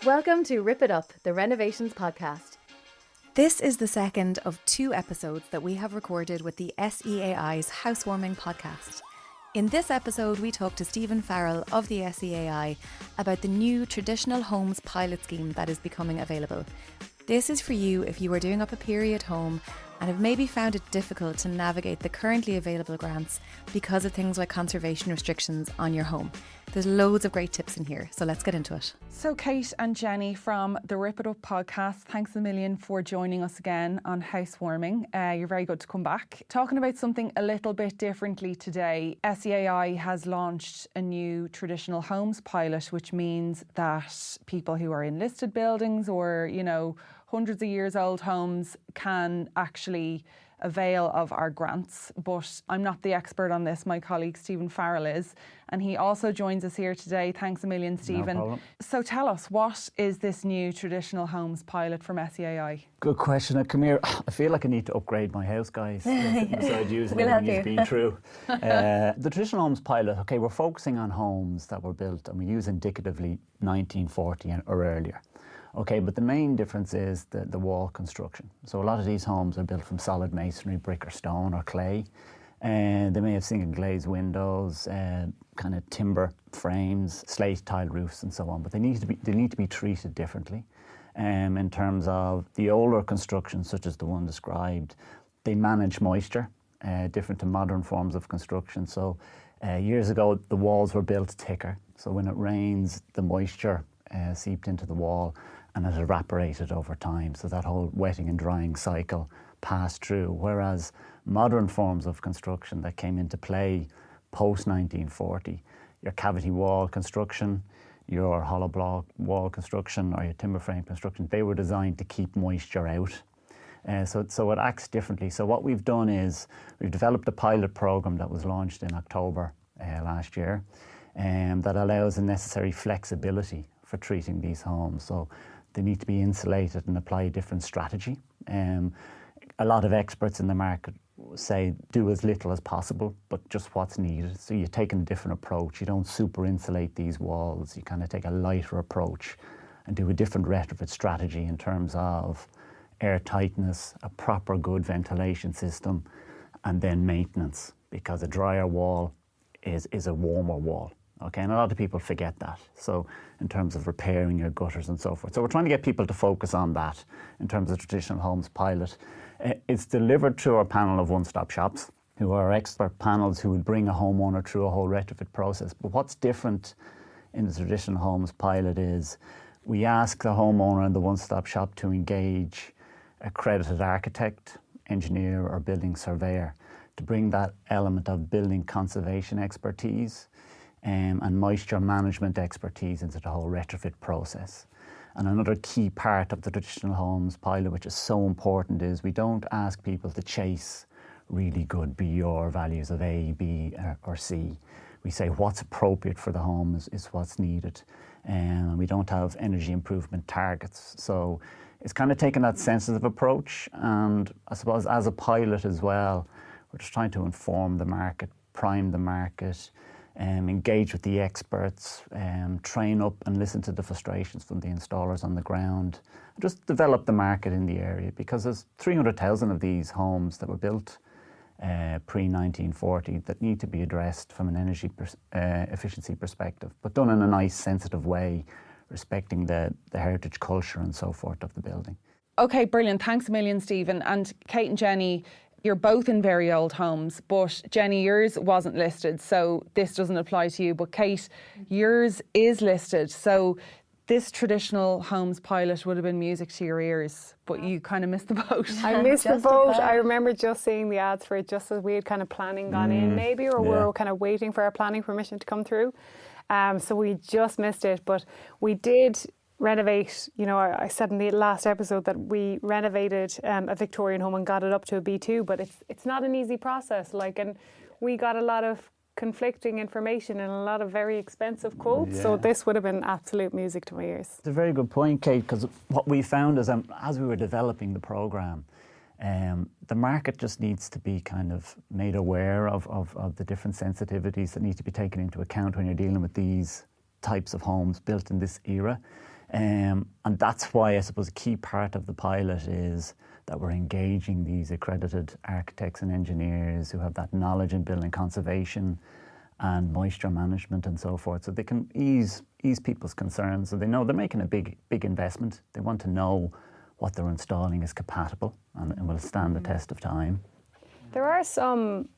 Welcome to Rip It Up, the Renovations Podcast. This is the second of 2 episodes that we have recorded with the SEAI's Housewarming podcast. In this episode, we talk to Steven Farrell of the SEAI about the new traditional homes pilot scheme that is becoming available. This is for you if you are doing up a period home and have maybe found it difficult to navigate the currently available grants because of things like conservation restrictions on your home. There's loads of great tips in here, so let's get into it. So Kate and Jenny from the Rip It Up podcast, thanks a million for joining us again on Housewarming. You're very good to come back. Talking about something a little bit differently today, SEAI has launched a new traditional homes pilot, which means that people who are in listed buildings or, hundreds of years old homes can actually avail of our grants. But I'm not the expert on this. My colleague Steven Farrell is, and he also joins us here today. Thanks a million, Steven. No problem. So tell us, what is this new traditional homes pilot from SEAI? Good question. Come here. I feel like I need to upgrade my house, guys. Besides using everything you've been through. The traditional homes pilot, we're focusing on homes that were built, and we use indicatively 1940 or earlier. But the main difference is the wall construction. So a lot of these homes are built from solid masonry, brick or stone or clay. And they may have single glazed windows, kind of timber frames, slate tile roofs and so on. But they need to be treated differently. In terms of the older construction, such as the one described, they manage moisture, different to modern forms of construction. So years ago, the walls were built thicker. So when it rains, the moisture seeped into the wall and it evaporated over time. So that whole wetting and drying cycle passed through. Whereas modern forms of construction that came into play post 1940, your cavity wall construction, your hollow block wall construction or your timber frame construction, they were designed to keep moisture out. So it acts differently. So what we've done is we've developed a pilot program that was launched in October last year that allows the necessary flexibility for treating these homes. So they need to be insulated and apply a different strategy. A lot of experts in the market say do as little as possible, but just what's needed. So you're taking a different approach. You don't super insulate these walls. You kind of take a lighter approach and do a different retrofit strategy in terms of air tightness, a proper good ventilation system, and then maintenance, because a drier wall is a warmer wall. And a lot of people forget that. So in terms of repairing your gutters and so forth. So we're trying to get people to focus on that in terms of traditional homes pilot. It's delivered through our panel of one-stop shops, who are expert panels who would bring a homeowner through a whole retrofit process. But what's different in the traditional homes pilot is we ask the homeowner in the one-stop shop to engage accredited architect, engineer or building surveyor to bring that element of building conservation expertise and moisture management expertise into the whole retrofit process. And another key part of the traditional homes pilot, which is so important, is we don't ask people to chase really good BR values of A, B or C. We say what's appropriate for the home is what's needed. And we don't have energy improvement targets. So it's kind of taking that sensitive approach. And I suppose as a pilot as well, we're just trying to inform the market, prime the market, engage with the experts, train up and listen to the frustrations from the installers on the ground, just develop the market in the area, because there's 300,000 of these homes that were built pre-1940 that need to be addressed from an energy efficiency perspective, but done in a nice, sensitive way, respecting the heritage culture and so forth of the building. Okay, brilliant. Thanks a million, Stephen. And Kate and Jenny, you're both in very old homes, but Jenny, yours wasn't listed, so this doesn't apply to you. But Kate, yours is listed, so this traditional homes pilot would have been music to your ears, but you kind of missed the boat. I missed the boat. I remember just seeing the ads for it just as we had kind of planning gone in maybe, or we were kind of waiting for our planning permission to come through. So we just missed it, but we did renovate. I said in the last episode that we renovated a Victorian home and got it up to a B2, but it's not an easy process. And we got a lot of conflicting information and a lot of very expensive quotes. Yeah. So this would have been absolute music to my ears. It's a very good point, Kate, because what we found is as we were developing the programme, the market just needs to be kind of made aware of the different sensitivities that need to be taken into account when you're dealing with these types of homes built in this era. And that's why I suppose a key part of the pilot is that we're engaging these accredited architects and engineers who have that knowledge in building conservation and moisture management and so forth, so they can ease people's concerns. So they know they're making a big investment. They want to know what they're installing is compatible and will stand the test of time. There are some,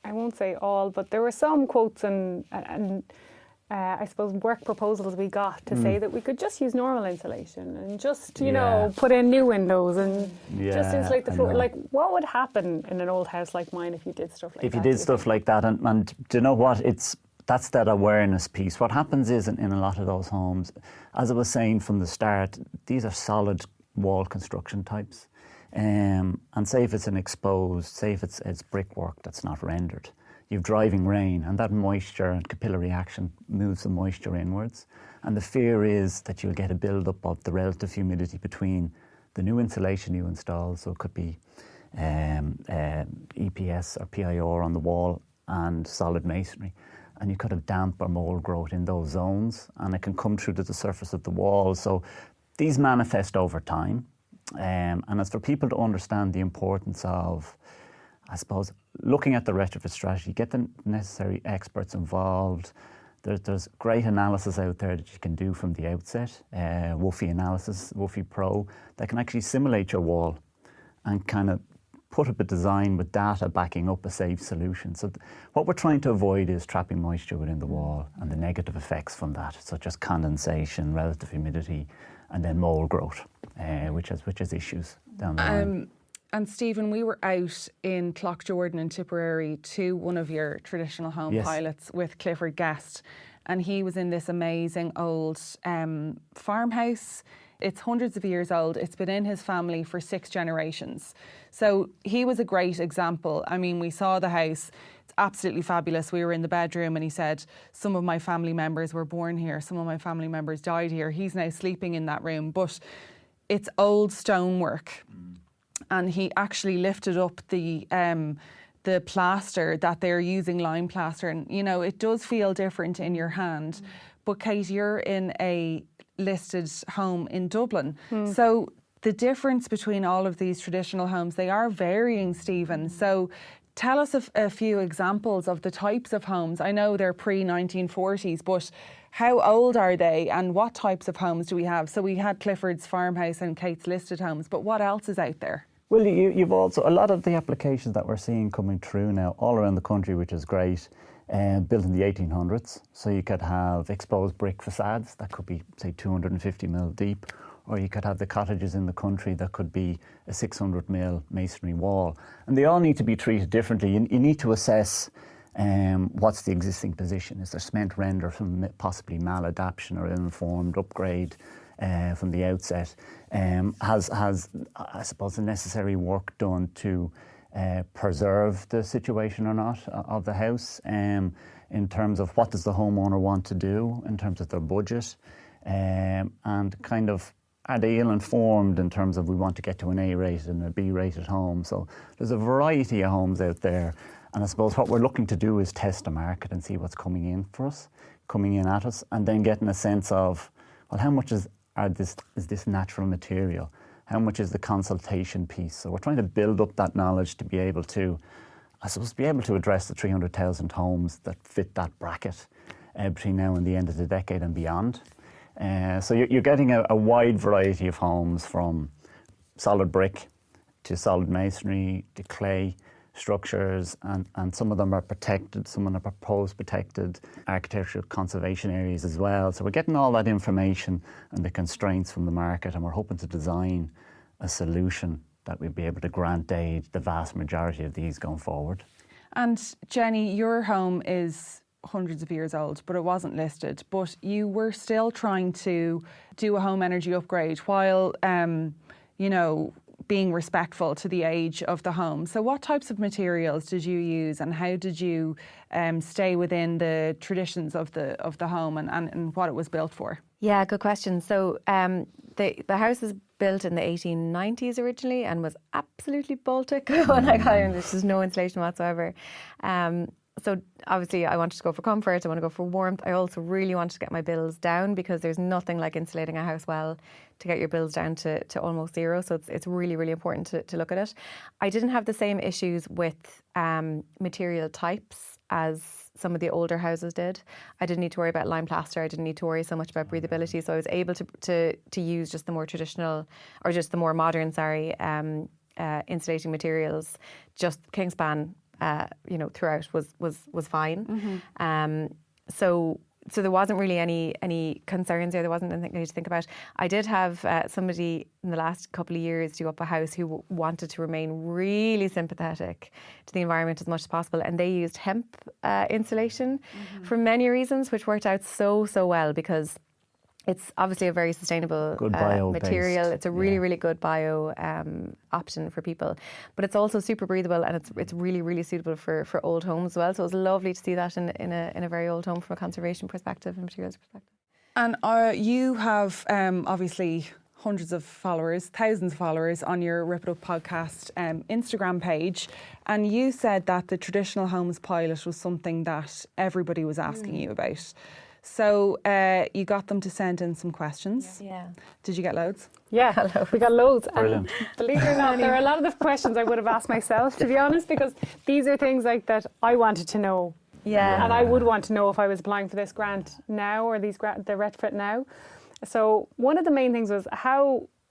I won't say all, but there were some quotes and I suppose work proposals we got to say that we could just use normal insulation and just, you know, put in new windows and just insulate the floor. Like, what would happen in an old house like mine if you did stuff like that? If you did stuff like that, and do you know what? That's that awareness piece. What happens is in a lot of those homes, as I was saying from the start, these are solid wall construction types. And say if it's an exposed, say if it's brickwork that's not rendered, you've driving rain, and that moisture and capillary action moves the moisture inwards. And the fear is that you'll get a build-up of the relative humidity between the new insulation you install, so it could be EPS or PIR on the wall and solid masonry. And you could have damp or mold growth in those zones, and it can come through to the surface of the wall. So these manifest over time. And it's for people to understand the importance of, I suppose, looking at the retrofit strategy, get the necessary experts involved. There's great analysis out there that you can do from the outset, WUFI analysis, WUFI Pro, that can actually simulate your wall and kind of put up a design with data backing up a safe solution. So what we're trying to avoid is trapping moisture within the wall and the negative effects from that, such as condensation, relative humidity, and then mold growth, which is issues down the line. And Stephen, we were out in Clough-Jordan in Tipperary to one of your traditional home pilots with Clifford Guest, and he was in this amazing old farmhouse. It's hundreds of years old. It's been in his family for 6 generations. So he was a great example. I mean, we saw the house. It's absolutely fabulous. We were in the bedroom and he said, some of my family members were born here. Some of my family members died here. He's now sleeping in that room. But it's old stonework. And he actually lifted up the plaster that they're using, lime plaster. And, you know, it does feel different in your hand. But Kate, you're in a listed home in Dublin. So the difference between all of these traditional homes, they are varying, Stephen. So tell us a few examples of the types of homes. I know they're pre-1940s, but how old are they and what types of homes do we have? So we had Clifford's farmhouse and Kate's listed homes, but what else is out there? Well, you've also, a lot of the applications that we're seeing coming through now all around the country, which is great, built in the 1800s. So you could have exposed brick facades that could be, say, 250 mil deep, or you could have the cottages in the country that could be a 600 mil masonry wall. And they all need to be treated differently. You need to assess what's the existing position. Is there cement render from possibly maladaptation or ill-informed upgrade from the outset? Has I suppose the necessary work done to preserve the situation or not of the house, in terms of what does the homeowner want to do in terms of their budget, and kind of are they ill-informed in terms of we want to get to an A-rated and a B-rated home. So there's a variety of homes out there, and I suppose what we're looking to do is test the market and see what's coming in at us, and then getting a sense of, well, how much is this natural material? How much is the consultation piece? So we're trying to build up that knowledge to be able to, I suppose, be able to address the 300,000 homes that fit that bracket between now and the end of the decade and beyond. So you're getting a wide variety of homes, from solid brick to solid masonry to clay structures, and some of them are protected, some of them are proposed protected, architectural conservation areas as well. So we're getting all that information and the constraints from the market, and we're hoping to design a solution that we'll be able to grant aid the vast majority of these going forward. And Jenny, your home is hundreds of years old, but it wasn't listed, but you were still trying to do a home energy upgrade while, being respectful to the age of the home. So what types of materials did you use, and how did you stay within the traditions of the home and what it was built for? Yeah, good question. So the house was built in the 1890s originally and was absolutely Baltic when I got in. There's no insulation whatsoever. So obviously I wanted to go for comfort, I want to go for warmth. I also really wanted to get my bills down because there's nothing like insulating a house well to get your bills down to almost zero. So it's really, really important to look at it. I didn't have the same issues with material types as some of the older houses did. I didn't need to worry about lime plaster. I didn't need to worry so much about breathability. So I was able to use just the more traditional, or just the more modern, insulating materials. Just Kingspan, throughout was fine. So there wasn't really any concerns there. There wasn't anything I need to think about. I did have somebody in the last couple of years do up a house who wanted to remain really sympathetic to the environment as much as possible, and they used hemp insulation for many reasons, which worked out so well because it's obviously a very sustainable material. It's a really, really good bio option for people. But it's also super breathable, and it's really, really suitable for old homes as well. So it was lovely to see that in a very old home from a conservation perspective and materials perspective. And you have obviously hundreds of followers, thousands of followers on your Rip It Up podcast Instagram page. And you said that the traditional homes pilot was something that everybody was asking you about. So you got them to send in some questions. Yeah. Did you get loads? Yeah, we got loads. Brilliant. And believe it or not, there are a lot of the questions I would have asked myself, to be honest, because these are things like that I wanted to know. Yeah. And I would want to know if I was applying for this grant now or the retrofit now. So one of the main things was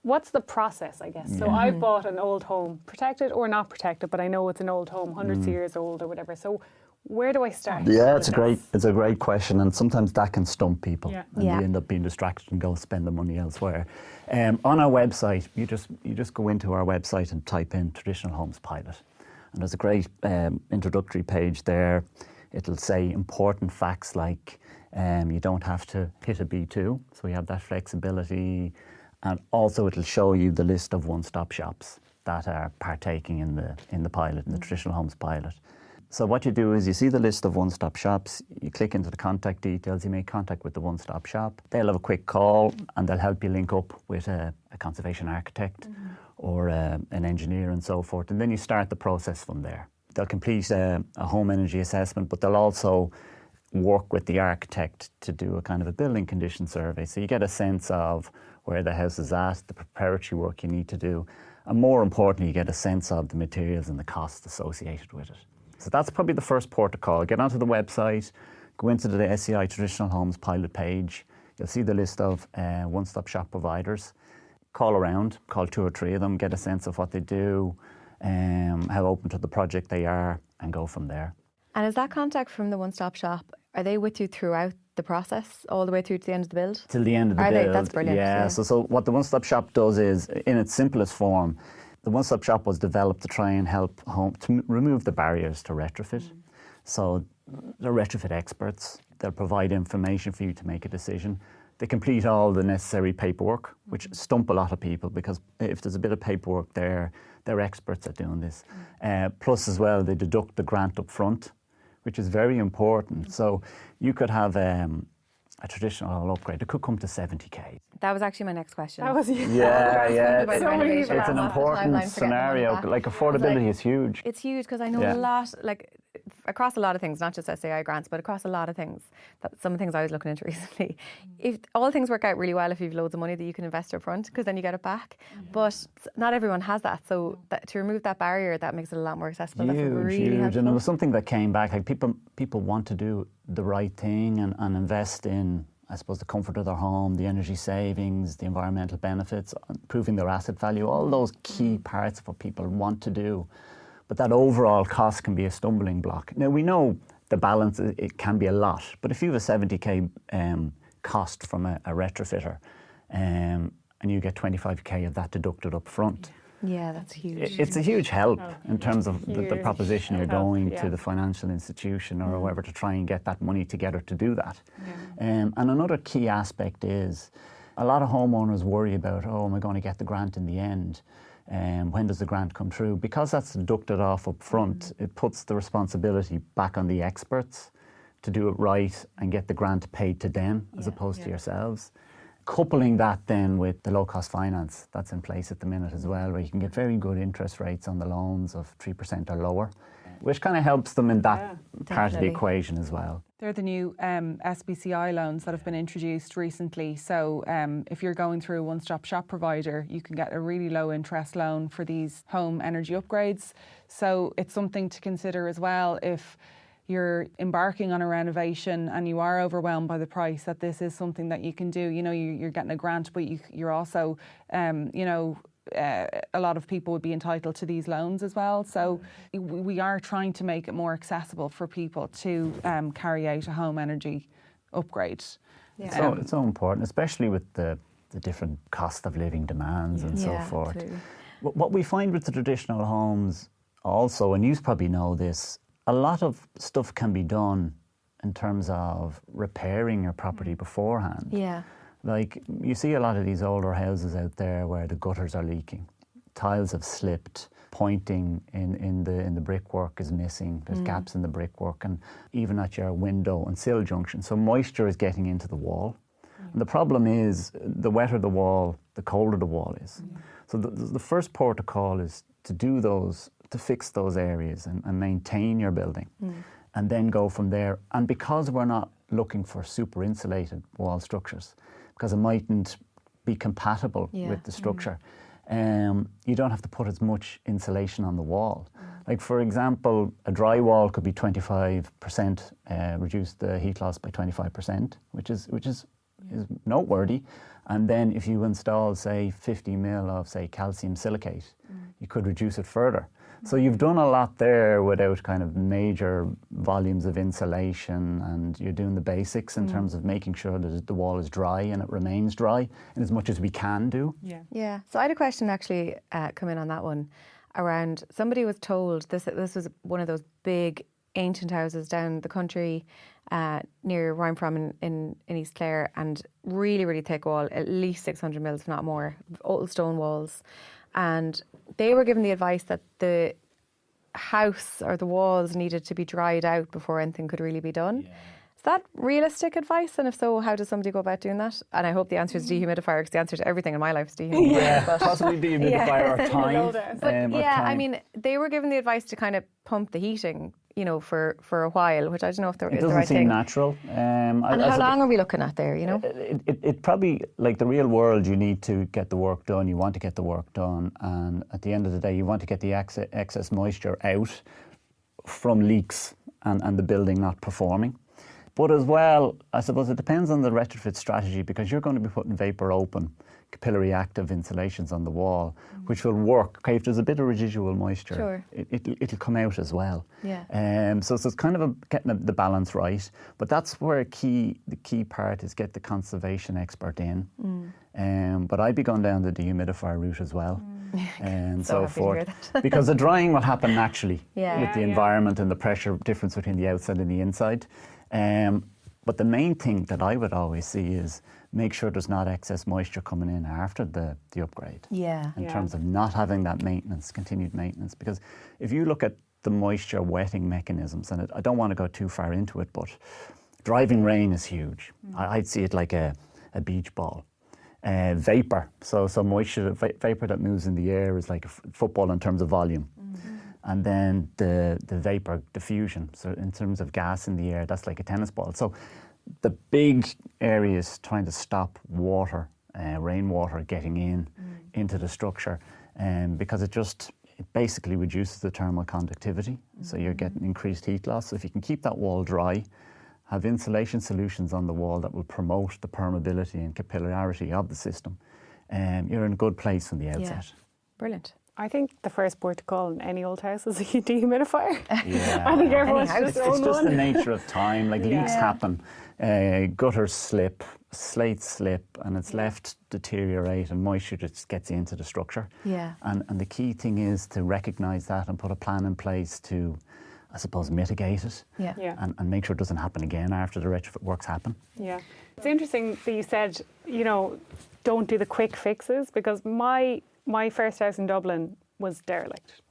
what's the process, I guess? So I bought an old home, protected or not protected, but I know it's an old home, hundreds of years old or whatever. So where do I start? Yeah, it's a great question, and sometimes that can stump people, and Yeah. they end up being distracted and go spend the money elsewhere. On our website, you just go into our website and type in Traditional Homes Pilot, and there's a great introductory page there. It'll say important facts like you don't have to hit a B2, so we have that flexibility, and also it'll show you the list of one-stop shops that are partaking in the pilot, in the Traditional Homes Pilot. So what you do is you see the list of one-stop shops, you click into the contact details, you make contact with the one-stop shop. They'll have a quick call and they'll help you link up with a conservation architect or an engineer and so forth. And then you start the process from there. They'll complete a home energy assessment, but they'll also work with the architect to do a kind of a building condition survey. So you get a sense of where the house is at, the preparatory work you need to do, and more importantly, you get a sense of the materials and the costs associated with it. So that's probably the first port of call. Get onto the website, go into the SEAI Traditional Homes Pilot page. You'll see the list of one-stop shop providers. Call around, call 2 or 3 of them, get a sense of what they do, how open to the project they are, and go from there. And is that contact from the one-stop shop, are they with you throughout the process, all the way through to the end of the build? Till the end of the build. Are they? That's brilliant. Yeah, so what the one-stop shop does is, in its simplest form, the one-stop shop was developed to try and help to remove the barriers to retrofit. So they're retrofit experts. They'll provide information for you to make a decision. They complete all the necessary paperwork, which stump a lot of people because if there's a bit of paperwork there, they're experts at doing this. Plus as well, they deduct the grant up front, which is very important. So you could have a traditional upgrade. It could come to 70k. That was actually my next question. That was Yeah. It's an important scenario. Like affordability is huge. It's huge because I know a lot, like across a lot of things, not just SEAI grants, but across a lot of things. Some of the things I was looking into recently. If all things work out really well, if you've loads of money that you can invest up front, because then you get it back. But not everyone has that. So to remove that barrier, that makes it a lot more accessible. Huge, That's really huge. helpful. And it was something that came back. Like people want to do the right thing and invest in, I suppose, the comfort of their home, the energy savings, the environmental benefits, improving their asset value, all those key parts of what people want to do. But that overall cost can be a stumbling block. Now, we know the balance, it can be a lot, but if you have a 70k cost from a retrofitter and you get 25k of that deducted up front, yeah, that's huge. it's a huge help in terms of the proposition you're going to the financial institution or whoever to try and get that money together to do that. And another key aspect is a lot of homeowners worry about, am I going to get the grant in the end? When does the grant come through? Because that's deducted off up front, it puts the responsibility back on the experts to do it right and get the grant paid to them as opposed to yourselves. Coupling that then with the low-cost finance that's in place at the minute as well, where you can get very good interest rates on the loans of 3% or lower. which kind of helps them in that part of the definitely. equation as well. They're the new SBCI loans that have been introduced recently. So if you're going through a one-stop shop provider, you can get a really low interest loan for these home energy upgrades. So it's something to consider as well if you're embarking on a renovation and you are overwhelmed by the price, that this is something that you can do. You know, you're getting a grant, but you're also, a lot of people would be entitled to these loans as well. So we are trying to make it more accessible for people to carry out a home energy upgrade. Yeah. It's so important, especially with the different cost of living demands and so forth. Absolutely. What we find with the traditional homes also, and you probably know this, a lot of stuff can be done in terms of repairing your property beforehand. Yeah. Like, you see a lot of these older houses out there where the gutters are leaking, tiles have slipped, pointing in the brickwork is missing, there's gaps in the brickwork, and even at your window and sill junction. So moisture is getting into the wall. And the problem is, the wetter the wall, the colder the wall is. So the first port of call is to fix those areas and maintain your building, and then go from there. And because we're not looking for super insulated wall structures, because it mightn't be compatible with the structure, you don't have to put as much insulation on the wall. Like, for example, a dry wall could be 25%, reduce the heat loss by 25%, which is noteworthy. And then if you install, say, 50 mil of, say, calcium silicate, you could reduce it further. So you've done a lot there without kind of major volumes of insulation, and you're doing the basics in terms of making sure that the wall is dry and it remains dry, and as much as we can do. Yeah. So I had a question actually come in on that one around, somebody was told, this was one of those big ancient houses down the country near where I'm from in East Clare, and really, really thick wall, at least 600 mils, if not more, old stone walls. And they were given the advice that the house or the walls needed to be dried out before anything could really be done. Is that realistic advice? And if so, how does somebody go about doing that? And I hope the answer is dehumidifier, because the answer to everything in my life is dehumidifier. Yeah, possibly dehumidifier or time. I mean, they were given the advice to kind of pump the heating, you know, for a while, which I don't know if it is the right thing. doesn't seem natural. And how long are we looking at there, you know? It probably, like the real world, you need to get the work done, you want to get the work done, and at the end of the day, you want to get the excess moisture out from leaks and the building not performing. But as well, I suppose it depends on the retrofit strategy, because you're going to be putting vapor open, capillary active insulations on the wall, which will work. Okay, if there's a bit of residual moisture, it'll come out as well. So it's kind of getting the balance right. But that's where the key part is get the conservation expert in. But I'd be going down the dehumidifier route as well. And so forth, because the drying will happen naturally with the environment and the pressure difference between the outside and the inside. But the main thing that I would always see is make sure there's not excess moisture coming in after the upgrade. In terms of not having that maintenance, continued maintenance. Because if you look at the moisture wetting mechanisms, and I don't want to go too far into it, but driving rain is huge. I'd see it like a beach ball. Vapor, so moisture, vapor that moves in the air is like a football in terms of volume. And then the vapor diffusion, so in terms of gas in the air, that's like a tennis ball. So the big area is trying to stop water, rainwater getting into the structure, because it basically reduces the thermal conductivity. So you're getting increased heat loss. So if you can keep that wall dry, have insulation solutions on the wall that will promote the permeability and capillarity of the system, you're in a good place from the outset. Brilliant. I think the first port to call in any old house is a dehumidifier. Yeah. I think everyone's It's just the nature of time. Like, leaks happen, gutters slip, slates slip, and it's left deteriorate, and moisture just gets into the structure. And the key thing is to recognise that and put a plan in place to, I suppose, mitigate it. And make sure it doesn't happen again after the retrofit works happen. It's interesting that you said, you know, don't do the quick fixes, because my first house in Dublin was derelict.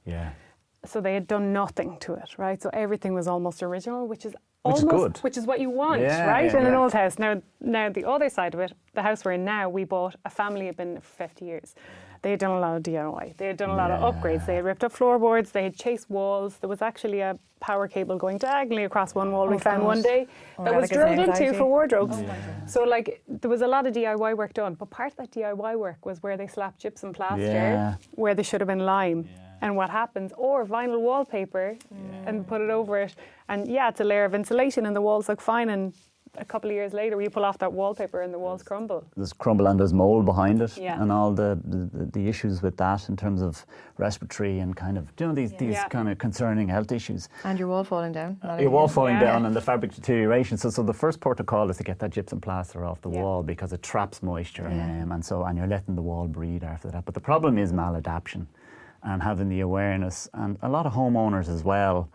So they had done nothing to it, right? So everything was almost original, which is Which is good. Which is what you want, Yeah, right? yeah, in an yeah. old house. Now the other side of it, the house we're in now, we bought, a family had been there for 50 years. They had done a lot of DIY. They had done a lot of upgrades. They had ripped up floorboards. They had chased walls. There was actually a power cable going diagonally across one wall we found one day that was drilled into for wardrobes. So like there was a lot of DIY work done, but part of that DIY work was where they slapped gypsum plaster where they should have been lime. And what happens, or vinyl wallpaper and put it over it. And it's a layer of insulation and the walls look fine, and a couple of years later you pull off that wallpaper and the walls crumble. There's crumble and there's mould behind it, Yeah. and all the issues with that in terms of respiratory and kind of, these kind of concerning health issues. And your wall falling down. Your wall falling down and the fabric deterioration. So the first protocol is to get that gypsum plaster off the wall because it traps moisture, and you're letting the wall breathe after that. But the problem is maladaptation and having the awareness, and a lot of homeowners as well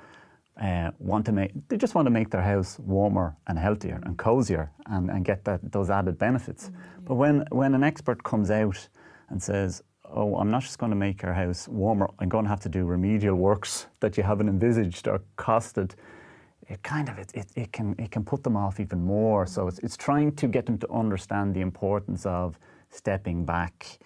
they just want to make their house warmer and healthier and cozier and get those added benefits. But when an expert comes out and says, oh, I'm not just going to make your house warmer, I'm going to have to do remedial works that you haven't envisaged or costed, it can put them off even more. So it's trying to get them to understand the importance of stepping back,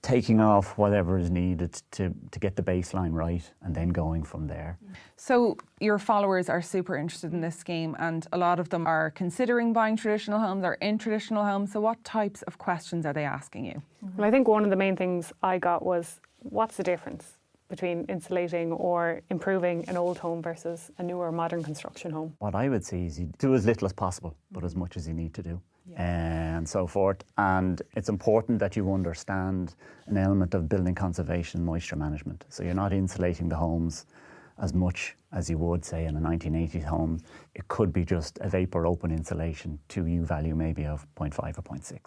taking off whatever is needed to get the baseline right, and then going from there. So your followers are super interested in this scheme, and a lot of them are considering buying traditional homes or in traditional homes. So what types of questions are they asking you? Well, I think one of the main things I got was, what's the difference between insulating or improving an old home versus a newer modern construction home? What I would say is you do as little as possible, but as much as you need to do. And so forth. And it's important that you understand an element of building conservation, moisture management. So you're not insulating the homes as much as you would, say, in a 1980s home. It could be just a vapor open insulation to U value maybe of 0.5 or 0.6. I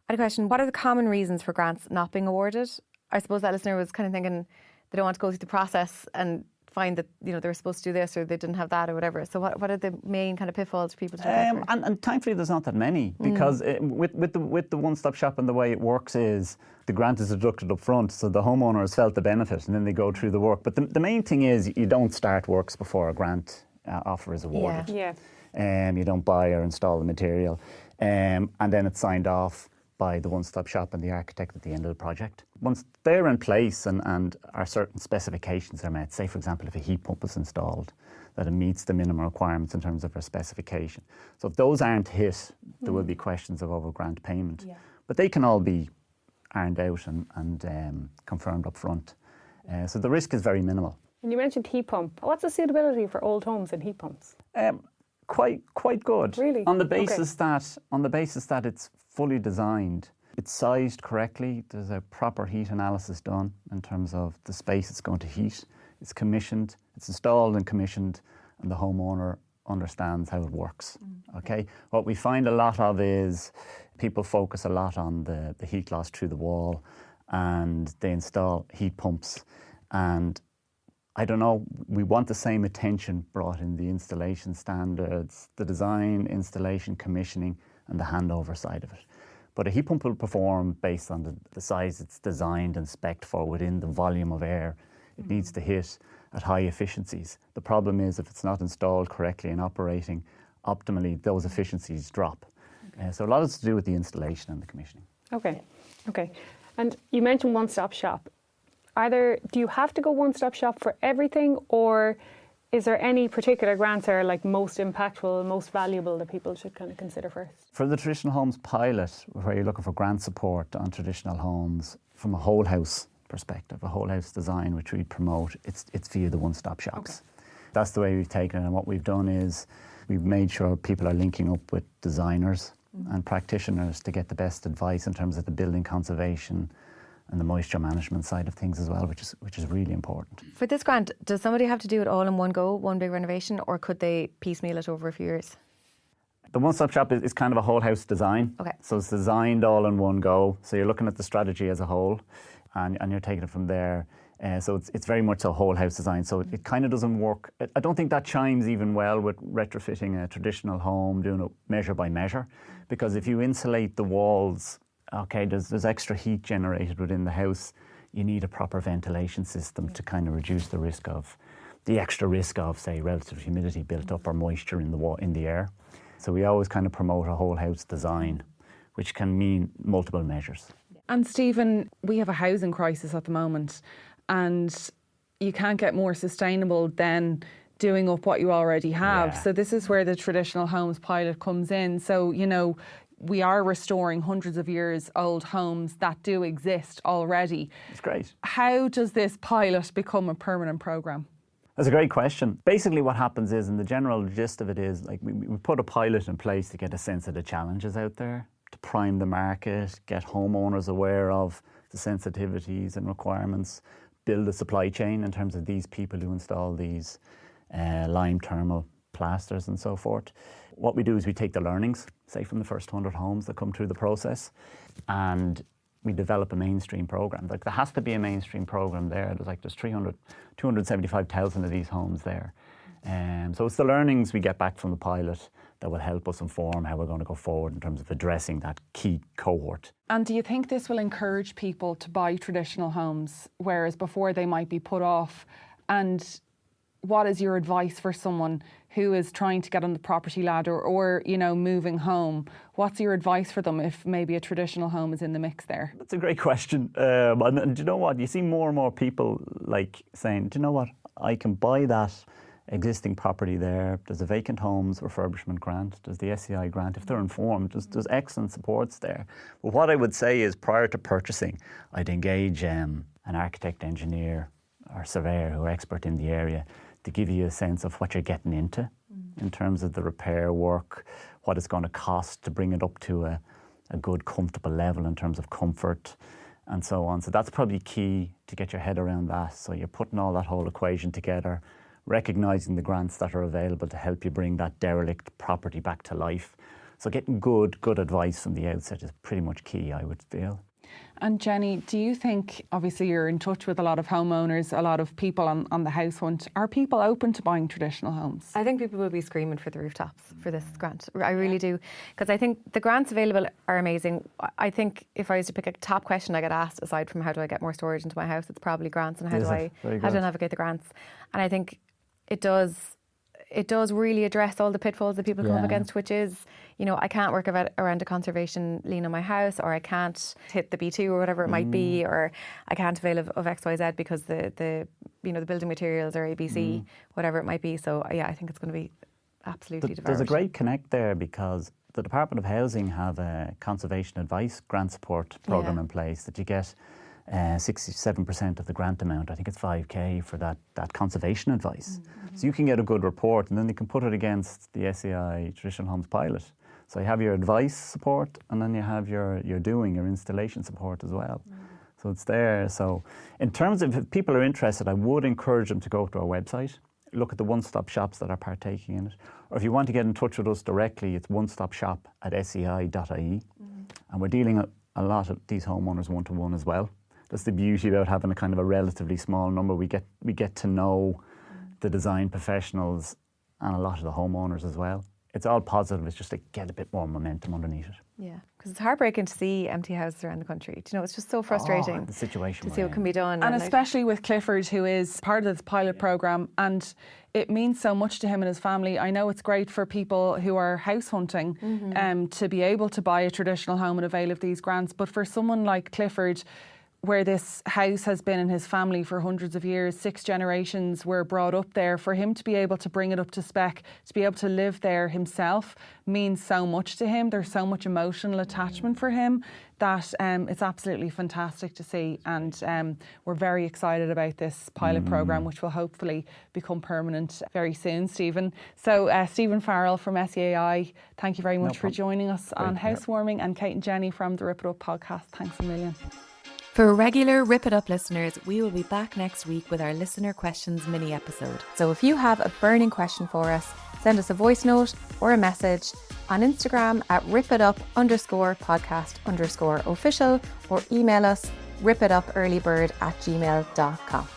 had a question. What are the common reasons for grants not being awarded? I suppose that listener was kind of thinking they don't want to go through the process and find that they were supposed to do this or they didn't have that or whatever. So what are the main kind of pitfalls for people to look out for? And thankfully there's not that many, because with the one-stop shop and the way it works is the grant is deducted up front, so the homeowner has felt the benefit and then they go through the work. But the main thing is you don't start works before a grant offer is awarded. You don't buy or install the material, and then it's signed off by the one-stop shop and the architect at the end of the project. Once they're in place and our certain specifications are met, say for example if a heat pump is installed, that it meets the minimum requirements in terms of our specification. So if those aren't hit, there will be questions of over grant payment. But they can all be ironed out and confirmed up front. So the risk is very minimal. And you mentioned heat pump. What's the suitability for old homes and heat pumps? Quite good. Really? On the basis that it's fully designed, it's sized correctly. There's a proper heat analysis done in terms of the space it's going to heat. It's commissioned, it's installed and commissioned, and the homeowner understands how it works. Okay. What we find a lot of is people focus a lot on the heat loss through the wall, and they install heat pumps, and I don't know, we want the same attention brought in the installation standards, the design, installation, commissioning, and the handover side of it. But a heat pump will perform based on the size it's designed and spec'd for within the volume of air. It needs to hit at high efficiencies. The problem is if it's not installed correctly and operating optimally, those efficiencies drop. So a lot is to do with the installation and the commissioning. Okay. And you mentioned one-stop shop. Do you have to go one-stop shop for everything, or is there any particular grants that are like most impactful, most valuable that people should kind of consider first? For the traditional homes pilot, where you're looking for grant support on traditional homes from a whole house perspective, a whole house design which we promote, it's via the one-stop shops. That's the way we've taken it, and what we've done is we've made sure people are linking up with designers and practitioners to get the best advice in terms of the building conservation and the moisture management side of things as well, which is really important. For this grant, does somebody have to do it all in one go, one big renovation, or could they piecemeal it over a few years? The one-stop shop is kind of a whole house design. So it's designed all in one go. So you're looking at the strategy as a whole, and you're taking it from there. So it's very much a whole house design. So it kind of doesn't work. I don't think that chimes even well with retrofitting a traditional home, doing it measure by measure, because if you insulate the walls, there's extra heat generated within the house. You need a proper ventilation system to kind of reduce the risk of the extra risk of, say, relative humidity built up or moisture in the air. So we always kind of promote a whole house design, which can mean multiple measures. And Stephen, we have a housing crisis at the moment, and you can't get more sustainable than doing up what you already have. Yeah. So this is where the traditional homes pilot comes in. So, you know, we are restoring hundreds of years old homes that do exist already. It's great. How does this pilot become a permanent programme? That's a great question. Basically what happens is, and the general gist of it is, like we put a pilot in place to get a sense of the challenges out there, to prime the market, get homeowners aware of the sensitivities and requirements, build a supply chain in terms of these people who install these lime thermal plasters and so forth. What we do is we take the learnings, say from the first 100 homes that come through the process, and we develop a mainstream program. Like there has to be a mainstream program there. There's 275,000 of these homes there. So it's the learnings we get back from the pilot that will help us inform how we're going to go forward in terms of addressing that key cohort. And do you think this will encourage people to buy traditional homes, whereas before they might be put off? And what is your advice for someone who is trying to get on the property ladder or, you know, moving home? What's your advice for them if maybe a traditional home is in the mix there? That's a great question. And do you know what? You see more and more people like saying, do you know what? I can buy that existing property there. There's a vacant homes refurbishment grant. There's the SEAI grant. If they're informed, there's excellent supports there. But what I would say is prior to purchasing, I'd engage an architect, engineer or surveyor who are expert in the area to give you a sense of what you're getting into in terms of the repair work, what it's going to cost to bring it up to a good, comfortable level in terms of comfort and so on. So that's probably key to get your head around that. So you're putting all that whole equation together, recognising the grants that are available to help you bring that derelict property back to life. So getting good advice from the outset is pretty much key, I would feel. And Jenny, do you think, obviously you're in touch with a lot of homeowners, a lot of people on the house hunt, are people open to buying traditional homes? I think people will be screaming for the rooftops for this grant. I really do. Because I think the grants available are amazing. I think if I was to pick a top question I get asked, aside from how do I get more storage into my house, it's probably grants and how do I navigate the grants. And I think it does really address all the pitfalls that people come up against, which is, you know, I can't work around a conservation lien on my house, or I can't hit the B2 or whatever it might be, or I can't avail of XYZ because the building materials or ABC, whatever it might be. So yeah, I think it's going to be absolutely devoured. There's a great connect there because the Department of Housing have a conservation advice grant support programme in place that you get 67% of the grant amount. I think it's 5k for that conservation advice. So you can get a good report and then you can put it against the SEAI Traditional Homes Pilot. So you have your advice support and then you have your installation support as well. So it's there. So in terms of if people are interested, I would encourage them to go to our website, look at the one-stop shops that are partaking in it. Or if you want to get in touch with us directly, it's one-stop-shop@SEAI.ie. And we're dealing a lot of these homeowners one-to-one as well. That's the beauty about having a kind of a relatively small number. We get to know the design professionals and a lot of the homeowners as well. It's all positive. It's just to get a bit more momentum underneath it. Yeah, because it's heartbreaking to see empty houses around the country. Do you know, it's just so frustrating the situation to see what can be done. And especially with Clifford, who is part of this pilot programme, and it means so much to him and his family. I know it's great for people who are house hunting to be able to buy a traditional home and avail of these grants. But for someone like Clifford, where this house has been in his family for hundreds of years, 6 generations were brought up there, for him to be able to bring it up to spec, to be able to live there himself means so much to him. There's so much emotional attachment for him that it's absolutely fantastic to see. And we're very excited about this pilot programme, which will hopefully become permanent very soon, Stephen. So Steven Farrell from SEAI, thank you very much for joining us on Housewarming, and Kate and Jenny from the Rip It Up podcast. Thanks a million. For regular Rip It Up listeners, we will be back next week with our listener questions mini episode. So if you have a burning question for us, send us a voice note or a message on Instagram at ripitup_podcast_official, or email us ripitupearlybird@gmail.com.